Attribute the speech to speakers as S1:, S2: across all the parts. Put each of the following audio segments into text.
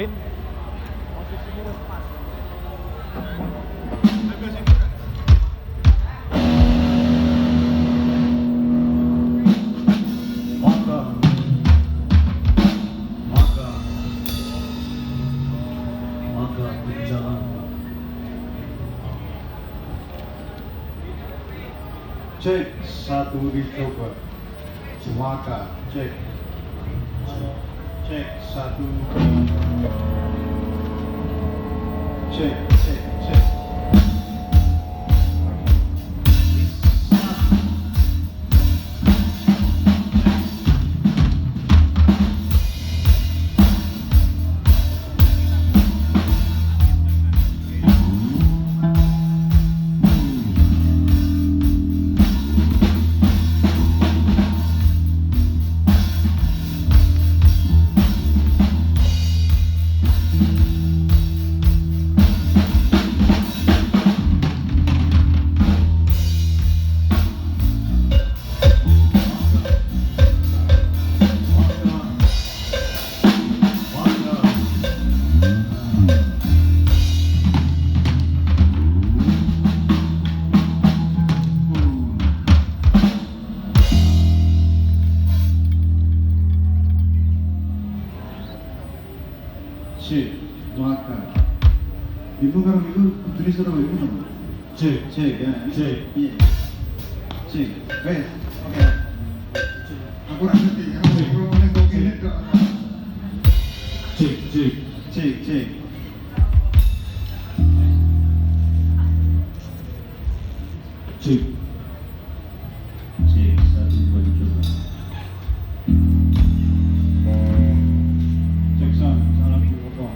S1: Pin posisinya wis pas.
S2: Maka berjalan. Cek satu dicoba. Maka cek. Cek satu. Cek cek cek. Cek, maka ibu kalau itu tulis terus ibu cek cek ya cek iya cek oke aku rasa tiga kalau boleh kau kini kok cek cek cek cek cek cek satu dua dicoba cek salam dulu kok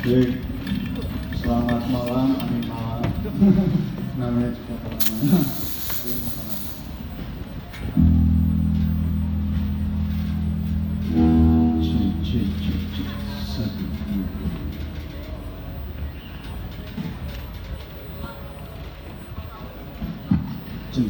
S2: Baik, selamat malam, amin malam. Namanya juga malam. Cek, satu, dua. Cek.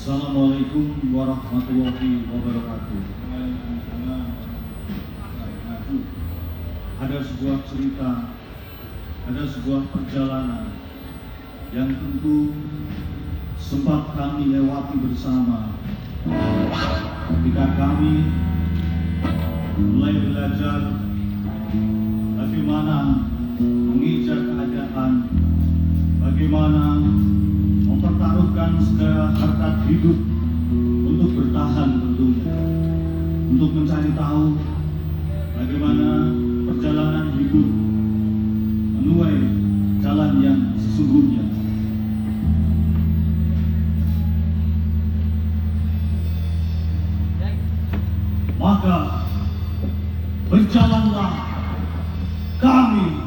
S2: Assalamualaikum warahmatullahi wabarakatuh. Ada sebuah cerita, ada sebuah perjalanan yang tentu sempat kami lewati bersama ketika kami mulai belajar bagaimana menginjak keadaan, bagaimana mempertaruhkan segala harkat hidup untuk bertahan tentunya, untuk mencari tahu bagaimana perjalanan hidup menuai jalan yang sesungguhnya. Maka berjalanlah kami.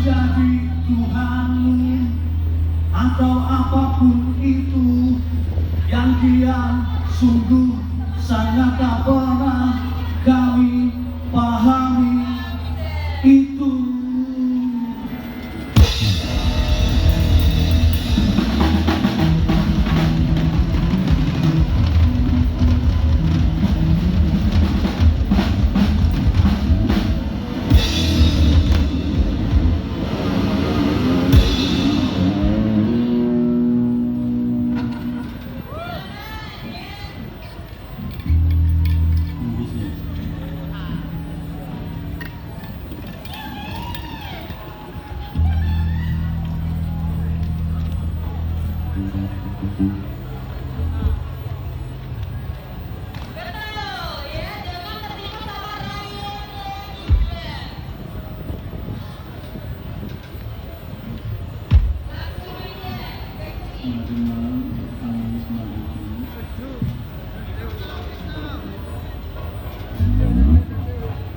S2: menjadi Tuhanmu atau apapun itu yang dia sungguh sangat tak pernah kami pahami itu.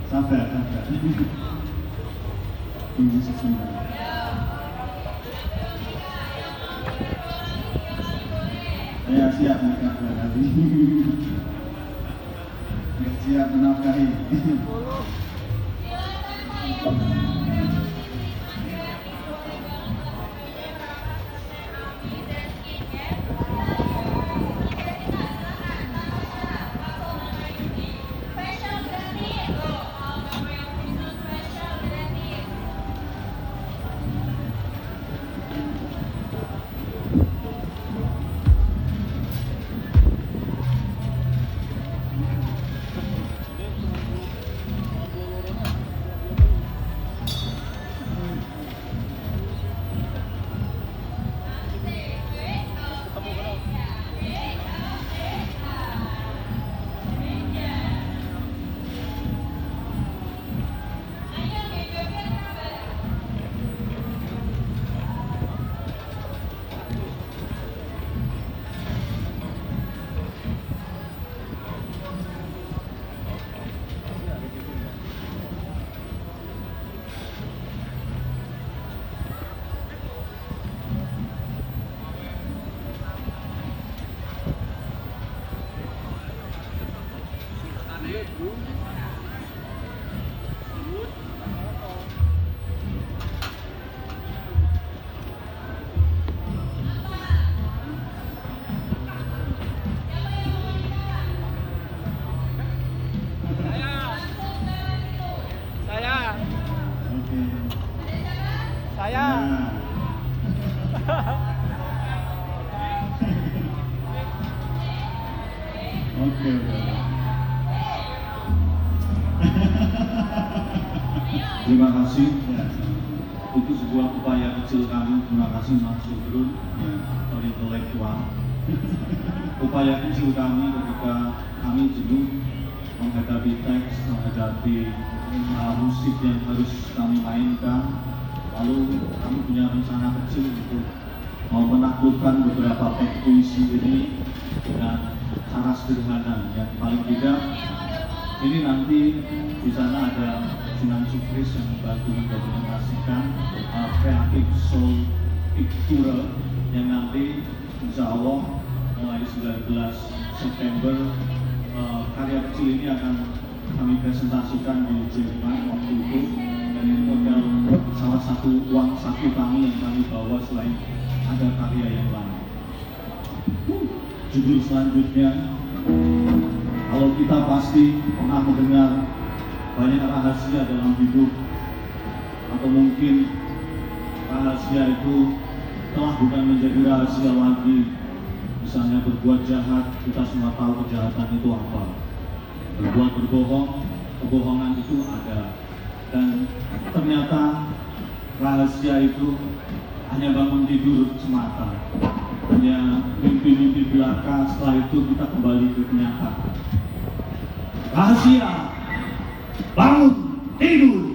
S2: Sabar. Tunggu sebentar. Saya siap menafkahi. Siap menafkahi.
S1: Saya.
S2: Oke. Terima kasih. Ya. Itu sebuah upaya kecil kami. Terima kasih Mas Sudrun, ya, aktor intelektual. Upaya kecil kami ketika kami jenuh menghadapi teks, menghadapi musik yang harus kami mainkan. Lalu kami punya rencana kecil untuk menaklukkan beberapa teks puisi ini dengan cara sederhana. Yang paling tidak, ini nanti di sana ada Sunan Sukris yang membantu mendokumentasikan kreatif soul picture yang nanti insya Allah mulai 19 September karya kecil ini akan kami presentasikan di Jerman waktu itu, dan itu adalah salah satu uang saku kami yang kami bawa selain ada karya yang lain. Judul selanjutnya, kalau kita pasti pernah mendengar banyak rahasia dalam hidup, atau mungkin rahasia itu telah bukan menjadi rahasia lagi. Misalnya berbuat jahat, kita semua tahu kejahatan itu apa. Berbuat berbohong, kebohongan itu ada. Dan ternyata rahasia itu hanya bangun tidur semata, hanya mimpi-mimpi belaka. Setelah itu kita kembali ke kenyataan. Rahasia bangun tidur.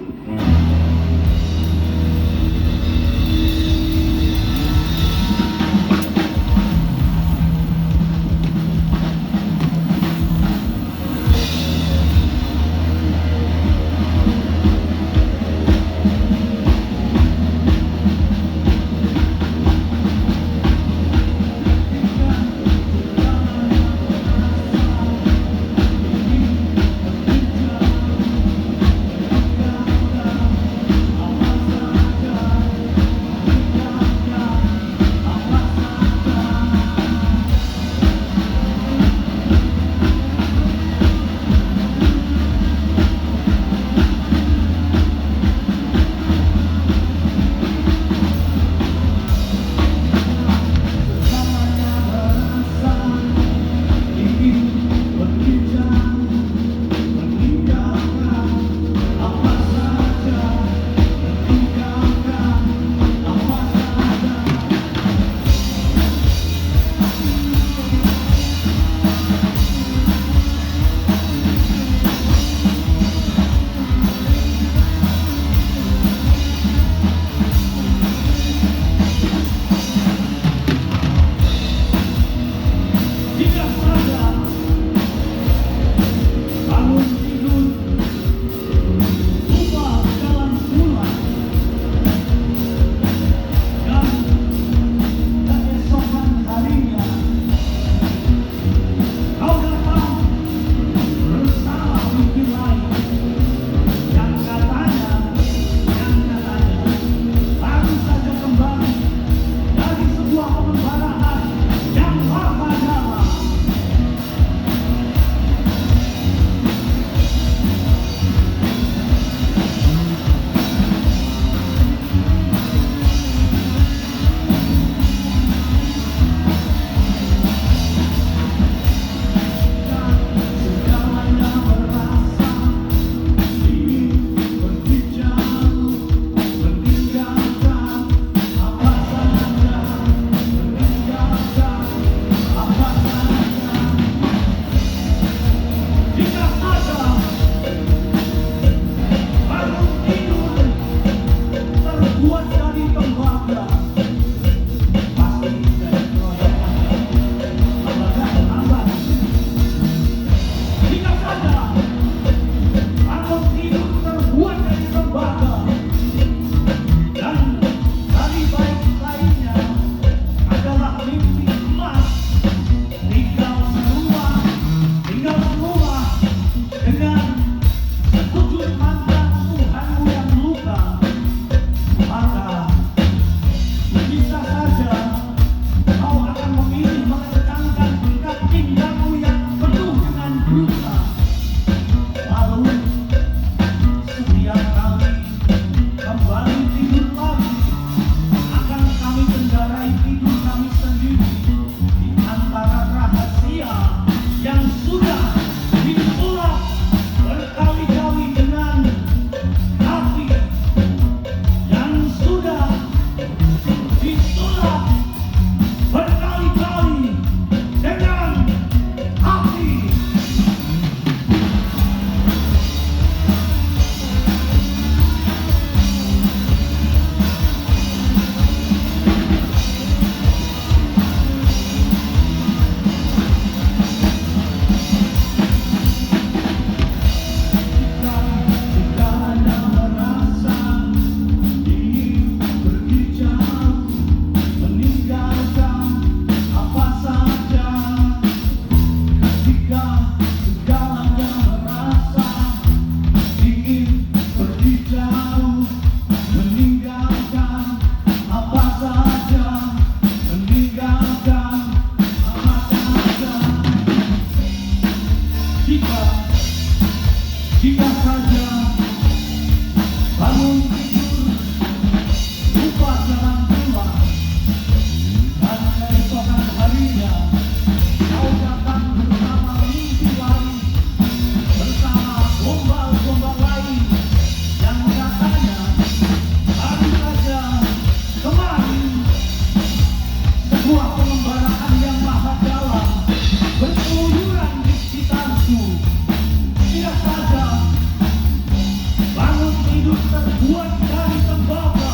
S3: harus terbuat dari tembaga,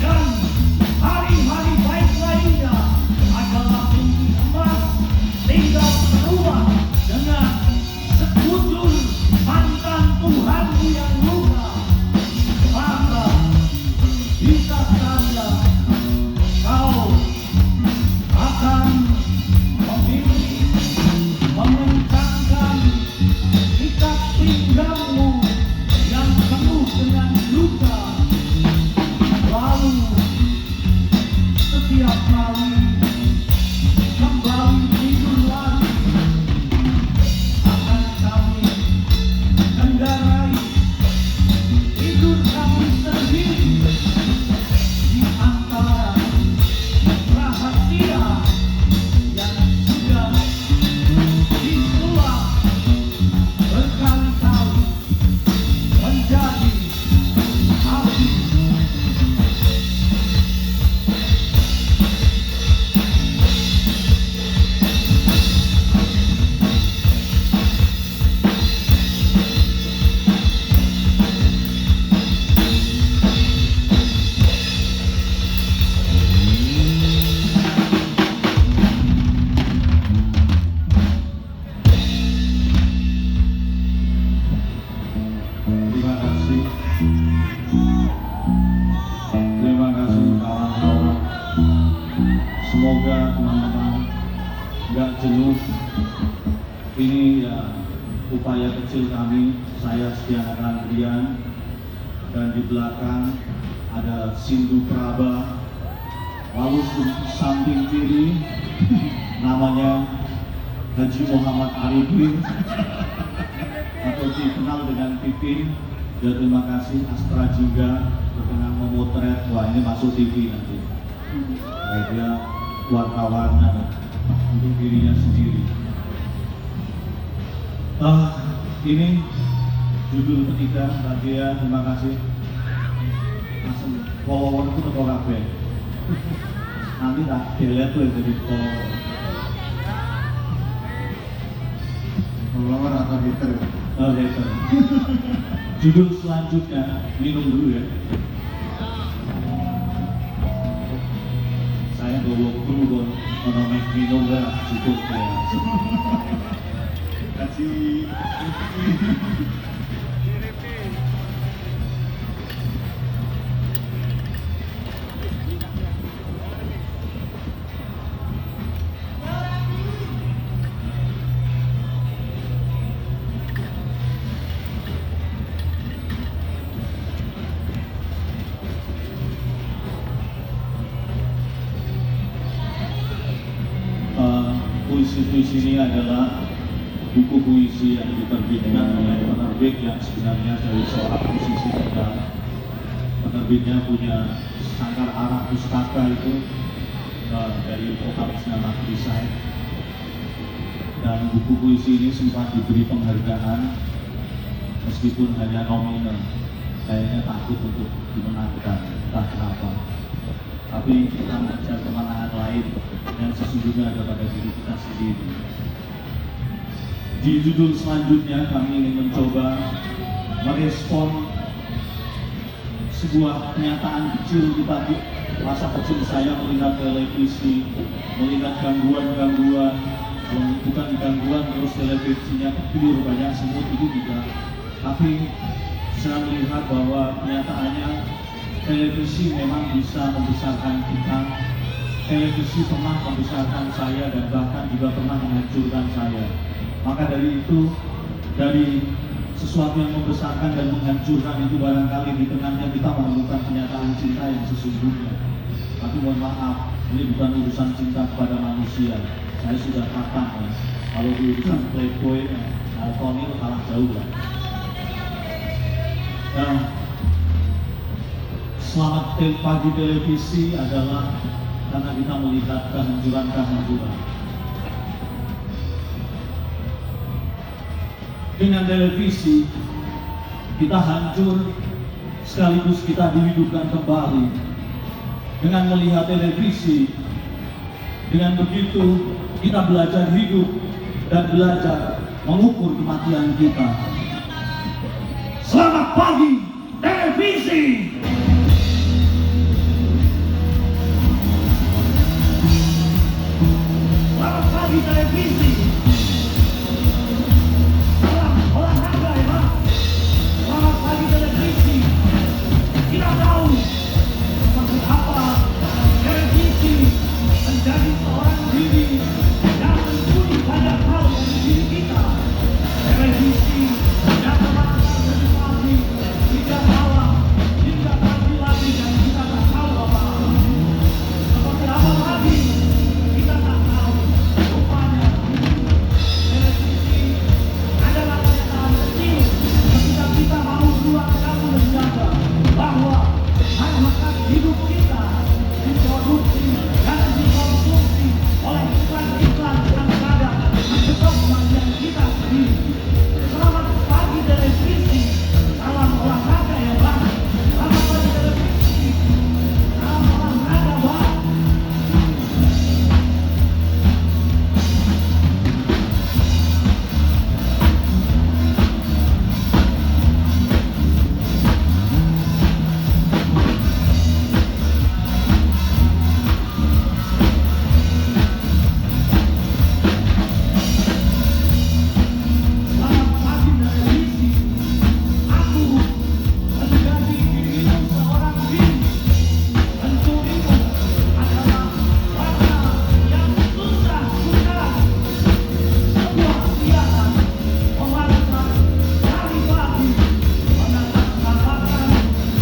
S3: dan hari-hari baik lainnya adalah mimpi emas tinggal berubah dengan sekujur mantan Tuhanmu yang luka. Maka bisa saja kau akan memilih mengencangkan ikat pinggangmu yang penuh dengan luka. Lalu setiap kali kembali tidur lagi, akan kami kendarai tidur kami sendiri di antara rahasia yang sudah disulap berkali-kali menjadi api.
S2: Terima kasih. Terima kasih kawan-kawan. Semoga teman-teman nggak jenuh. Ini ya upaya kecil kami. Saya Setiana Rian, dan di belakang ada Sindu Praba. Lalu samping kiri namanya Haji Muhammad Arifin atau dikenal dengan Pipin. Ya, terima kasih Astra Jingga berkenan memotret. Wah, ini masuk TV nanti. Dia wartawan untuk dirinya sendiri. Ini judul ketiga Mbak Dea, terima kasih. Langsung follower itu teko kabeh. Nanti tak delete tuh jadi follower.
S4: Follower atau hater?
S2: Hater. Judul selanjutnya, minum dulu ya. Saya bawa kru menomeh minum gak cukup ya.
S4: Kasih.
S2: Puisi-puisi ini adalah buku puisi yang diterbitkan oleh penerbit yang sebenarnya dari seorang musisi muda. Penerbitnya punya Sangkar Arah Pustaka itu dari vokalisnya Magri Said. Dan buku puisi ini sempat diberi penghargaan meskipun hanya nominal. Kayaknya takut untuk dimenangkan, entah kenapa. Tapi kita mengejar kemenangan lain yang sesungguhnya ada pada diri kita sendiri. Di judul selanjutnya kami ingin mencoba merespon sebuah kenyataan kecil kita di masa kecil saya melihat televisi, melihat gangguan-gangguan, kalau bukan gangguan terus televisinya kebir, banyak semut itu tidak. Tapi saya melihat bahwa kenyataannya televisi memang bisa membesarkan kita. Televisi pernah membesarkan saya dan bahkan juga pernah menghancurkan saya. Maka dari itu, dari sesuatu yang membesarkan dan menghancurkan itu barangkali di tengahnya kita menemukan kenyataan cinta yang sesungguhnya. Tapi mohon maaf, ini bukan urusan cinta kepada manusia. Saya sudah katakan ya, kalau di urusan playboy, Tony kalah jauh lah. Nah, selamat pagi televisi adalah karena kita melihat kehancuran-kehancuran. Dengan televisi, kita hancur sekaligus kita dihidupkan kembali. Dengan melihat televisi, dengan begitu kita belajar hidup dan belajar mengukur kematian kita. Selamat pagi, televisi!
S3: televisi. Selamat pagi televisi. Salam olahraga ya Pak. Selamat pagi televisi. Kita tahu seperti apa televisi menjadi seorang diri yang mencuri banyak hal dari diri kita. Televisi yang memaksa edukasi tidak malam, tidak pagi lagi dan kita tak tahu apa-apa. Seperti apa lagi kita tak tahu. Rupanya televisi adalah kenyataan kecil ketika kita mau keluar kamu menjaga bahwa hak hidup kita diproduksi dan dikonsumsi oleh iklan-iklan yang ada di dokumen yang kita sendiri. Selamat pagi televisi, salam olahraga ya Bang. Selamat pagi televisi, salam olahraga Bang. Selamat pagi televisi, aku menjadi dirimu seorang diri. Pencurimu adalah warna yang susah bukan. Sebuah kegiatan memaksa dari pagi menetapkan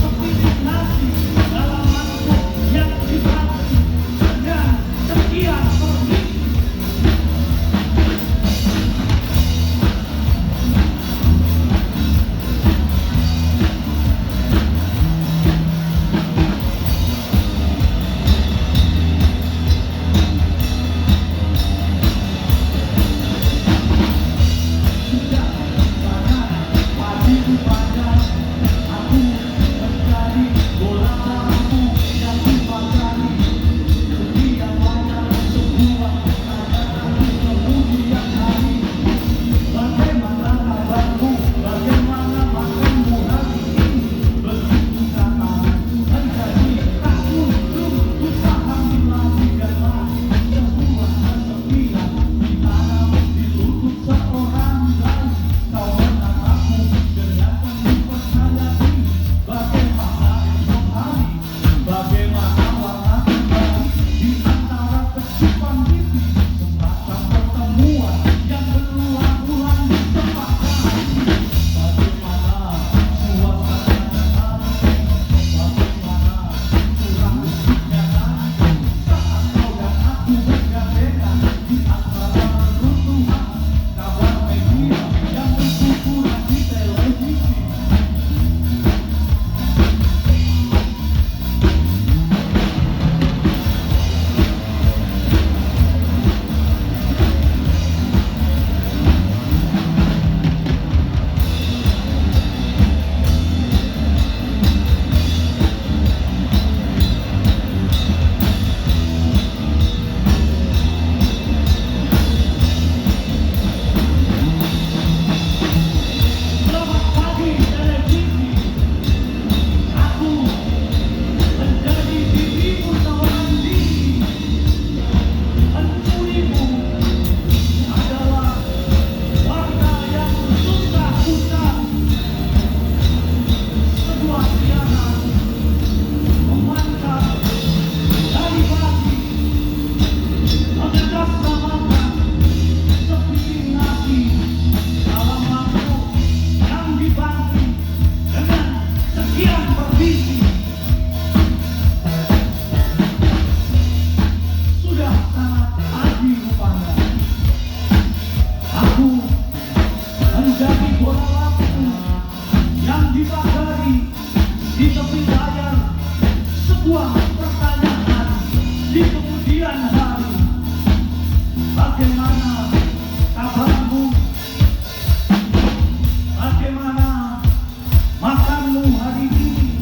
S3: sepiring nasi dalam mangkuk yang dibagi dengan sekian porsi. Sudah sangat pagi panjang, aku menjadi bola lampu yang dipagari. Sekian banyak sebuah pertanyaan kemudian hari. Bagaimana kabarmu? Bagaimana makanmu hari ini? Begitu kata menjadi tak kunjung kupahami lagi dan lagi. Sebuah kesepian ditanam di lutut seorang bayi. Kau menatapku dengan penuh sayang. Bagaimana esok hari? Bagaimana warna kembali di antara kecupan pipi? Semacam pertemuan yang berulang-ulang di tempat hati. Bagaimana suasananya hari? Bagaimana curang lucunya nanti saat kau dan aku bergandengan di antara reruntuhan kabar media yang berkuburan di televisi. Selamat pagi televisi, aku menjadi dirimu seorang diri. Pencurimu adalah warna yang susah bukan. Sebuah siaran memancar dari pagi mengedas namakan sepiring nasi dalam mangkuk yang dibagi dengan sekian provisi. Sudah sangat pagi rupanya, aku menjadi bola lampu yang dipagari di tepi layar. Sebuah pertanyaan di kemudian hari. Bagaimana kabarmu? Bagaimana makanmu hari ini?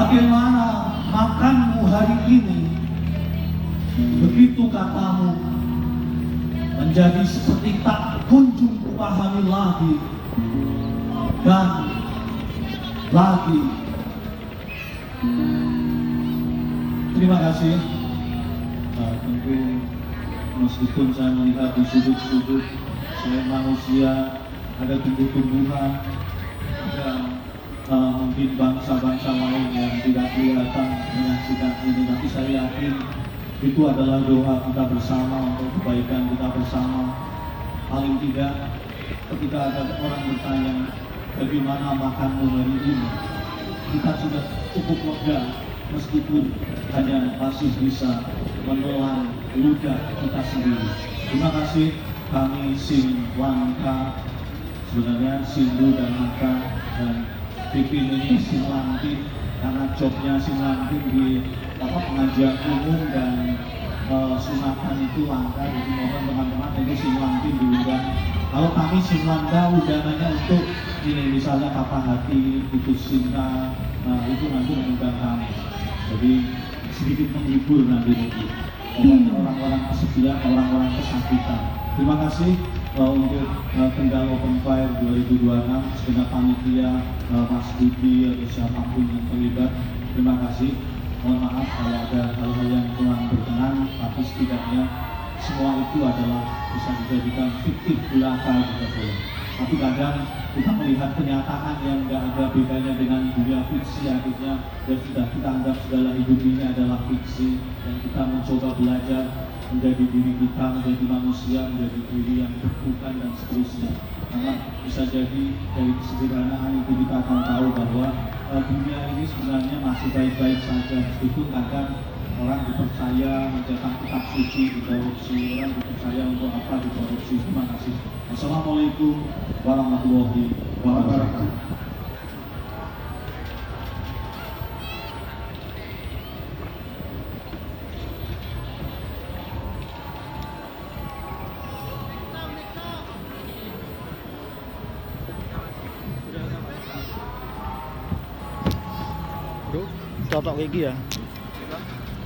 S3: bagaimana makanmu hari ini? Begitu katamu menjadi seperti tak kunjung kupahami lagi dan lagi. Terima kasih. Tentu meskipun saya melihat di sudut-sudut selain manusia ada tumbuh-tumbuhan, ada mungkin bangsa-bangsa lain yang tidak kelihatan menyaksikan ini, tapi saya yakin itu adalah doa kita bersama untuk kebaikan kita bersama. Paling tidak ketika ada orang bertanya bagaimana makanmu hari ini, kita sudah cukup lega meskipun hanya masih bisa menelan ludah kita sendiri. Terima kasih. Kami Sim Langka, sebenarnya Sindu dan Langka, dan Pipin ini Sim Langkin karena jobnya Sim Langkin di pengajian umum dan sunatan itu langka. Jadi mohon teman-teman ini Sim Langkin diundang. Kalau kami Sim Langka undangannya untuk ini misalnya patah hati, putus cinta, itu nanti mengundang kami. Jadi sedikit menghibur nanti orang-orang kesepian, orang-orang kesakitan. Terima kasih untuk Kendal Open Fire 2026 segenap panitia, Mas Budi atau siapapun yang terlibat. Terima kasih. Mohon maaf kalau ada hal-hal yang kurang berkenan, tapi setidaknya semua itu adalah bisa dijadikan fiktif belaka juga boleh. Tapi kadang kita melihat kenyataan yang nggak ada bedanya dengan dunia fiksi, akhirnya dan sudah kita anggap segala hidup ini adalah fiksi, dan kita mencoba belajar menjadi diri kita, menjadi manusia, menjadi diri yang berbukan dan seterusnya. Karena bisa jadi dari kesederhanaan itu kita akan tahu bahwa dunia ini sebenarnya masih baik-baik saja, meskipun kadang orang dipercaya mencetak kitab suci dikorupsi, orang dipercaya untuk apa dikorupsi. Terima kasih. Assalamualaikum warahmatullahi wabarakatuh.
S1: Bro, cocok kayak gini ya.